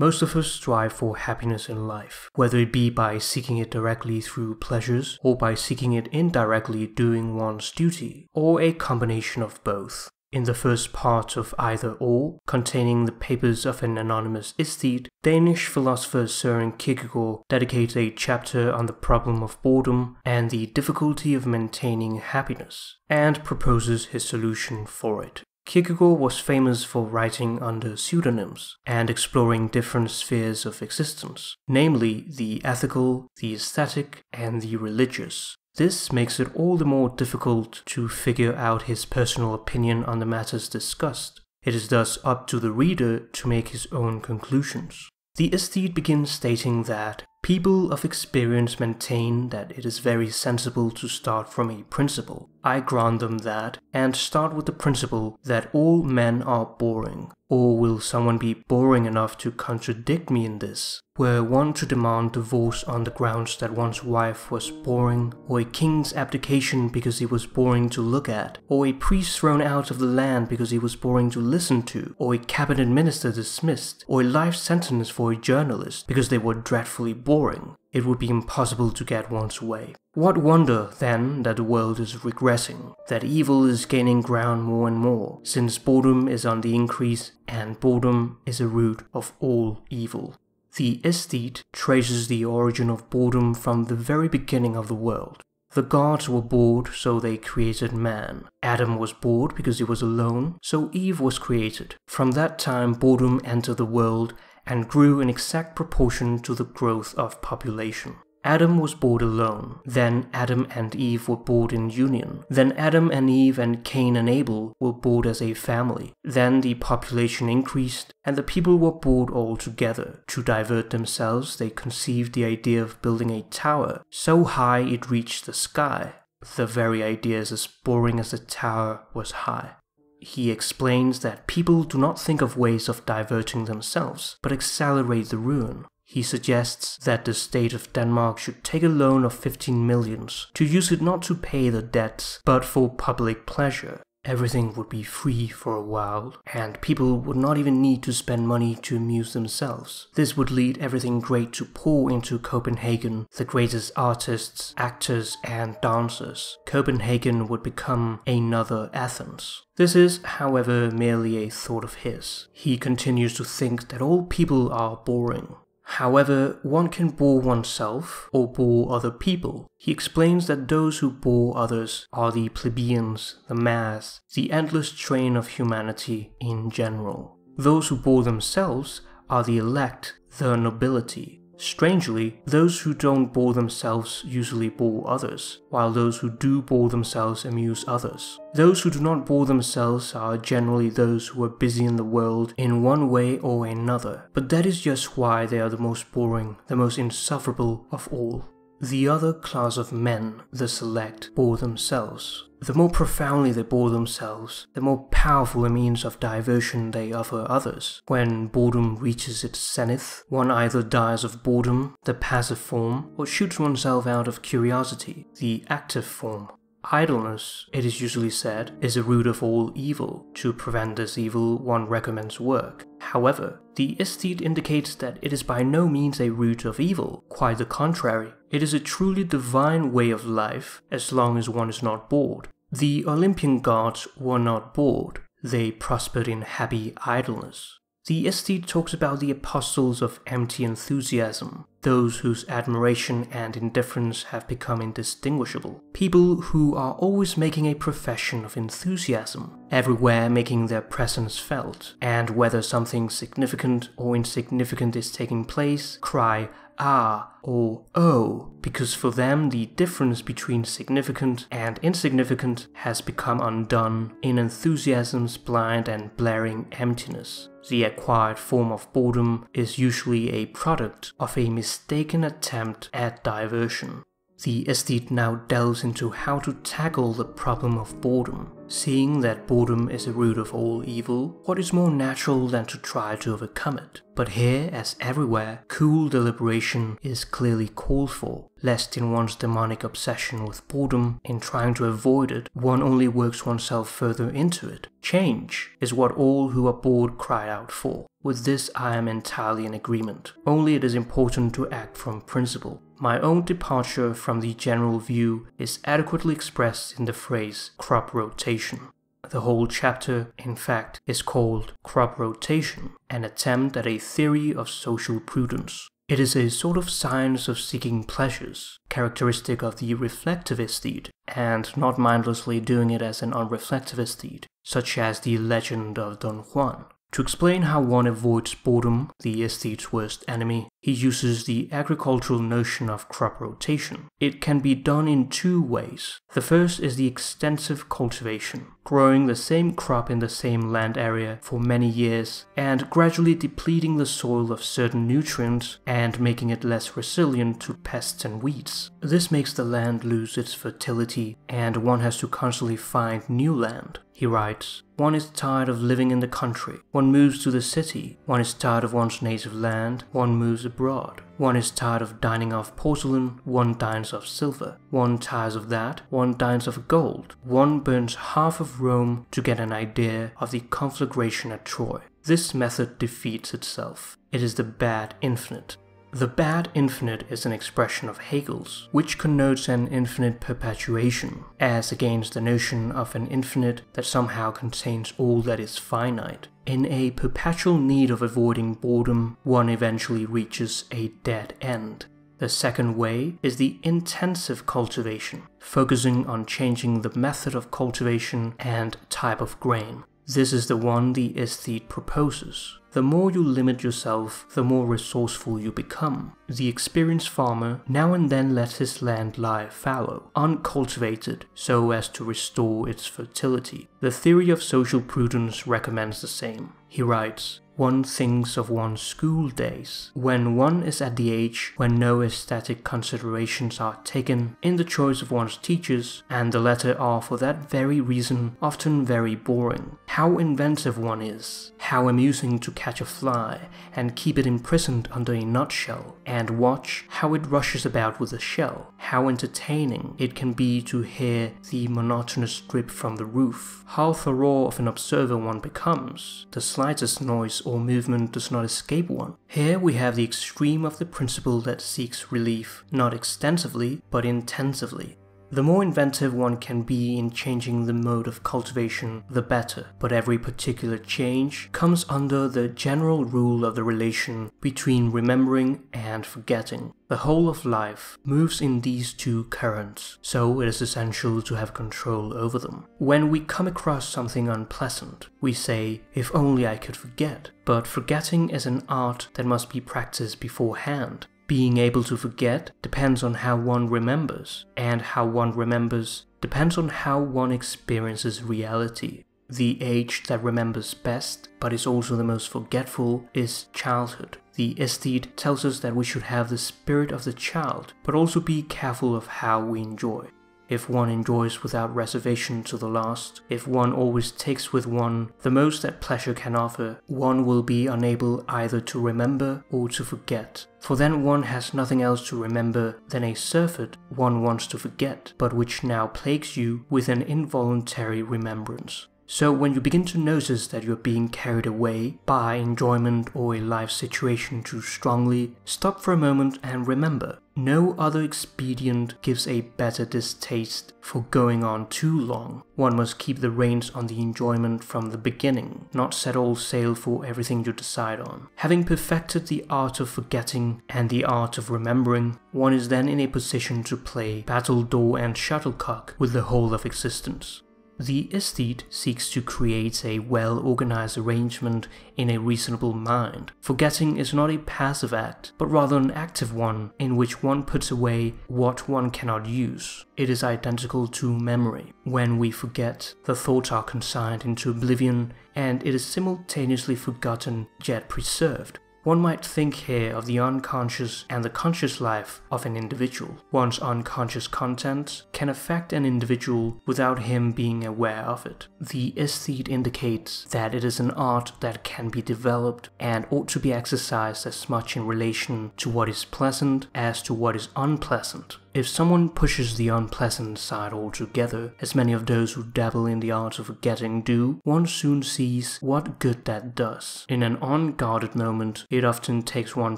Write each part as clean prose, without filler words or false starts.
Most of us strive for happiness in life, whether it be by seeking it directly through pleasures or by seeking it indirectly doing one's duty, or a combination of both. In the first part of Either Or, containing the papers of an anonymous aesthete, Danish philosopher Søren Kierkegaard dedicates a chapter on the problem of boredom and the difficulty of maintaining happiness, and proposes his solution for it. Kierkegaard was famous for writing under pseudonyms and exploring different spheres of existence, namely the ethical, the aesthetic, and the religious. This makes it all the more difficult to figure out his personal opinion on the matters discussed. It is thus up to the reader to make his own conclusions. The aesthete begins stating that people of experience maintain that it is very sensible to start from a principle. I grant them that, and start with the principle that all men are boring. Or will someone be boring enough to contradict me in this? Were one to demand divorce on the grounds that one's wife was boring, or a king's abdication because he was boring to look at, or a priest thrown out of the land because he was boring to listen to, or a cabinet minister dismissed, or a life sentence for a journalist because they were dreadfully boring, it would be impossible to get one's way. What wonder, then, that the world is regressing, that evil is gaining ground more and more, since boredom is on the increase, and boredom is a root of all evil. The aesthete traces the origin of boredom from the very beginning of the world. The gods were bored, so they created man. Adam was bored because he was alone, so Eve was created. From that time, boredom entered the world and grew in exact proportion to the growth of population. Adam was bored alone, then Adam and Eve were bored in union, then Adam and Eve and Cain and Abel were bored as a family, then the population increased and the people were bored all together. To divert themselves, they conceived the idea of building a tower so high it reached the sky. The very idea is as boring as the tower was high. He explains that people do not think of ways of diverting themselves, but accelerate the ruin. He suggests that the state of Denmark should take a loan of 15 millions, to use it not to pay the debts, but for public pleasure. Everything would be free for a while, and people would not even need to spend money to amuse themselves. This would lead everything great to pour into Copenhagen, the greatest artists, actors, and dancers. Copenhagen would become another Athens. This is, however, merely a thought of his. He continues to think that all people are boring. However, one can bore oneself or bore other people. He explains that those who bore others are the plebeians, the mass, the endless train of humanity in general. Those who bore themselves are the elect, the nobility. Strangely, those who don't bore themselves usually bore others, while those who do bore themselves amuse others. Those who do not bore themselves are generally those who are busy in the world in one way or another, but that is just why they are the most boring, the most insufferable of all. The other class of men, the select, bore themselves. The more profoundly they bore themselves, the more powerful a means of diversion they offer others. When boredom reaches its zenith, one either dies of boredom, the passive form, or shoots oneself out of curiosity, the active form. Idleness, it is usually said, is a root of all evil. To prevent this evil, one recommends work. However, the aesthete indicates that it is by no means a root of evil, quite the contrary. It is a truly divine way of life, as long as one is not bored. The Olympian gods were not bored, they prospered in happy idleness. The aesthete talks about the apostles of empty enthusiasm, those whose admiration and indifference have become indistinguishable. People who are always making a profession of enthusiasm, everywhere making their presence felt, and whether something significant or insignificant is taking place, cry ah or oh, because for them the difference between significant and insignificant has become undone in enthusiasm's blind and blaring emptiness. The acquired form of boredom is usually a product of a mistaken attempt at diversion. The aesthete now delves into how to tackle the problem of boredom. Seeing that boredom is the root of all evil, what is more natural than to try to overcome it? But here, as everywhere, cool deliberation is clearly called for, lest in one's demonic obsession with boredom, in trying to avoid it, one only works oneself further into it. Change is what all who are bored cry out for. With this I am entirely in agreement, only it is important to act from principle. My own departure from the general view is adequately expressed in the phrase crop rotation. The whole chapter, in fact, is called Crop Rotation, an attempt at a theory of social prudence. It is a sort of science of seeking pleasures, characteristic of the reflective aesthete, and not mindlessly doing it as an unreflective aesthete, such as the legend of Don Juan. To explain how one avoids boredom, the aesthete's worst enemy, he uses the agricultural notion of crop rotation. It can be done in two ways. The first is the extensive cultivation, growing the same crop in the same land area for many years and gradually depleting the soil of certain nutrients and making it less resilient to pests and weeds. This makes the land lose its fertility and one has to constantly find new land. He writes, "One is tired of living in the country. One moves to the city. One is tired of one's native land. One moves abroad. One is tired of dining off porcelain. One dines off silver. One tires of that. One dines off gold. One burns half of Rome to get an idea of the conflagration at Troy." This method defeats itself. It is the bad infinite. The bad infinite is an expression of Hegel's, which connotes an infinite perpetuation, as against the notion of an infinite that somehow contains all that is finite. In a perpetual need of avoiding boredom, one eventually reaches a dead end. The second way is the intensive cultivation, focusing on changing the method of cultivation and type of grain. This is the one the aesthete proposes. The more you limit yourself, the more resourceful you become. The experienced farmer now and then lets his land lie fallow, uncultivated, so as to restore its fertility. The theory of social prudence recommends the same. He writes, "One thinks of one's school days, when one is at the age when no aesthetic considerations are taken in the choice of one's teachers, and the latter are for that very reason often very boring. How inventive one is, how amusing to catch a fly and keep it imprisoned under a nutshell, and watch how it rushes about with the shell. How entertaining it can be to hear the monotonous drip from the roof. How thorough of an observer one becomes. The slightest noise or movement does not escape one." Here we have the extreme of the principle that seeks relief, not extensively, but intensively. The more inventive one can be in changing the mode of cultivation, the better, but every particular change comes under the general rule of the relation between remembering and forgetting. The whole of life moves in these two currents, so it is essential to have control over them. When we come across something unpleasant, we say, "If only I could forget." But forgetting is an art that must be practiced beforehand. Being able to forget depends on how one remembers, and how one remembers depends on how one experiences reality. The age that remembers best, but is also the most forgetful, is childhood. The aesthete tells us that we should have the spirit of the child, but also be careful of how we enjoy. If one enjoys without reservation to the last, if one always takes with one the most that pleasure can offer, one will be unable either to remember or to forget. For then one has nothing else to remember than a surfeit one wants to forget, but which now plagues you with an involuntary remembrance. So when you begin to notice that you're being carried away by enjoyment or a life situation too strongly, stop for a moment and remember, no other expedient gives a better distaste for going on too long. One must keep the reins on the enjoyment from the beginning, not set all sail for everything you decide on. Having perfected the art of forgetting and the art of remembering, one is then in a position to play battledore and shuttlecock with the whole of existence. The aesthete seeks to create a well-organized arrangement in a reasonable mind. Forgetting is not a passive act, but rather an active one in which one puts away what one cannot use. It is identical to memory. When we forget, the thoughts are consigned into oblivion, and it is simultaneously forgotten yet preserved. One might think here of the unconscious and the conscious life of an individual. One's unconscious contents can affect an individual without him being aware of it. The aesthete indicates that it is an art that can be developed and ought to be exercised as much in relation to what is pleasant as to what is unpleasant. If someone pushes the unpleasant side altogether, as many of those who dabble in the art of forgetting do, one soon sees what good that does. In an unguarded moment, it often takes one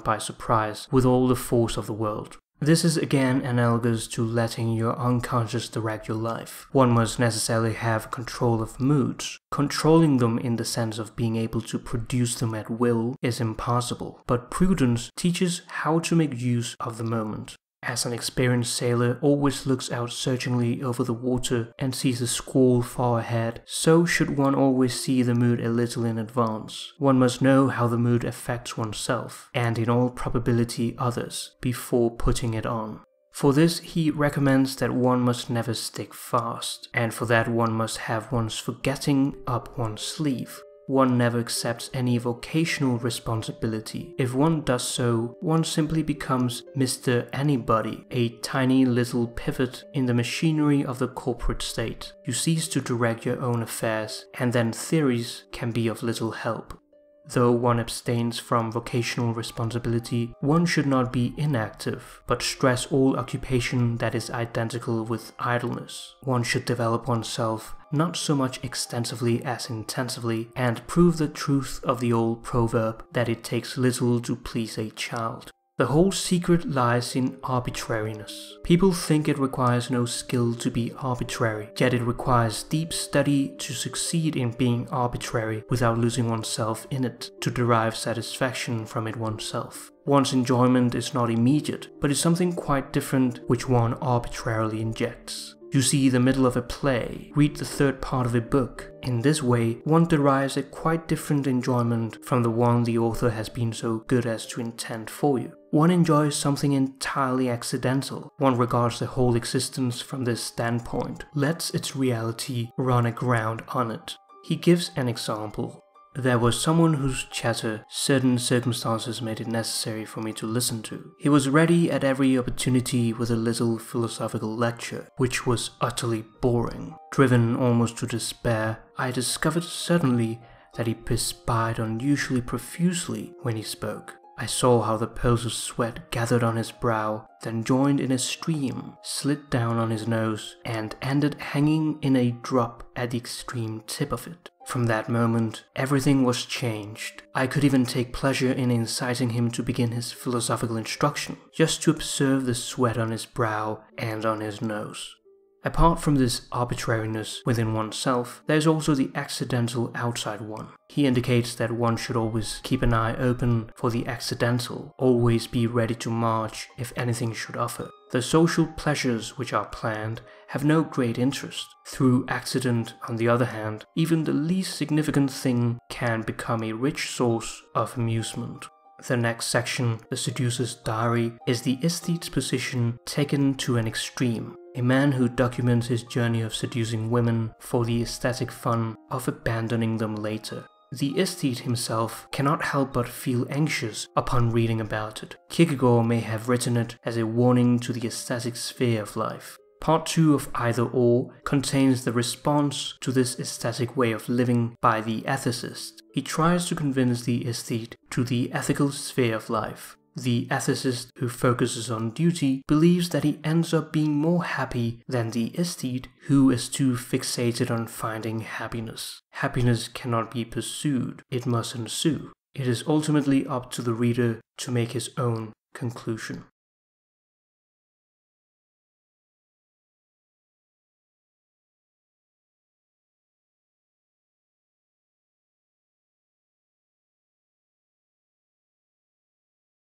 by surprise with all the force of the world. This is again analogous to letting your unconscious direct your life. One must necessarily have control of moods. Controlling them in the sense of being able to produce them at will is impossible, but prudence teaches how to make use of the moment. As an experienced sailor always looks out searchingly over the water and sees a squall far ahead, so should one always see the mood a little in advance. One must know how the mood affects oneself, and in all probability others, before putting it on. For this, he recommends that one must never stick fast, and for that one must have one's forgetting up one's sleeve. One never accepts any vocational responsibility. If one does so, one simply becomes Mr. Anybody, a tiny little pivot in the machinery of the corporate state. You cease to direct your own affairs, and then theories can be of little help. Though one abstains from vocational responsibility, one should not be inactive, but stress all occupation that is identical with idleness. One should develop oneself not so much extensively as intensively, and prove the truth of the old proverb that it takes little to please a child. The whole secret lies in arbitrariness. People think it requires no skill to be arbitrary, yet it requires deep study to succeed in being arbitrary without losing oneself in it, to derive satisfaction from it oneself. One's enjoyment is not immediate, but is something quite different which one arbitrarily injects. You see the middle of a play, read the third part of a book. In this way, one derives a quite different enjoyment from the one the author has been so good as to intend for you. One enjoys something entirely accidental. One regards the whole existence from this standpoint, lets its reality run aground on it. He gives an example. There was someone whose chatter certain circumstances made it necessary for me to listen to. He was ready at every opportunity with a little philosophical lecture, which was utterly boring. Driven almost to despair, I discovered suddenly that he perspired unusually profusely when he spoke. I saw how the pearls of sweat gathered on his brow, then joined in a stream, slid down on his nose, and ended hanging in a drop at the extreme tip of it. From that moment, everything was changed. I could even take pleasure in inciting him to begin his philosophical instruction, just to observe the sweat on his brow and on his nose. Apart from this arbitrariness within oneself, there is also the accidental outside one. He indicates that one should always keep an eye open for the accidental, always be ready to march if anything should offer. The social pleasures which are planned have no great interest. Through accident, on the other hand, even the least significant thing can become a rich source of amusement. The next section, The Seducer's Diary, is the aesthete's position taken to an extreme. A man who documents his journey of seducing women for the aesthetic fun of abandoning them later. The aesthete himself cannot help but feel anxious upon reading about it. Kierkegaard may have written it as a warning to the aesthetic sphere of life. Part 2 of Either Or contains the response to this aesthetic way of living by the ethicist. He tries to convince the aesthete to the ethical sphere of life. The ethicist who focuses on duty believes that he ends up being more happy than the aesthete who is too fixated on finding happiness. Happiness cannot be pursued, it must ensue. It is ultimately up to the reader to make his own conclusion.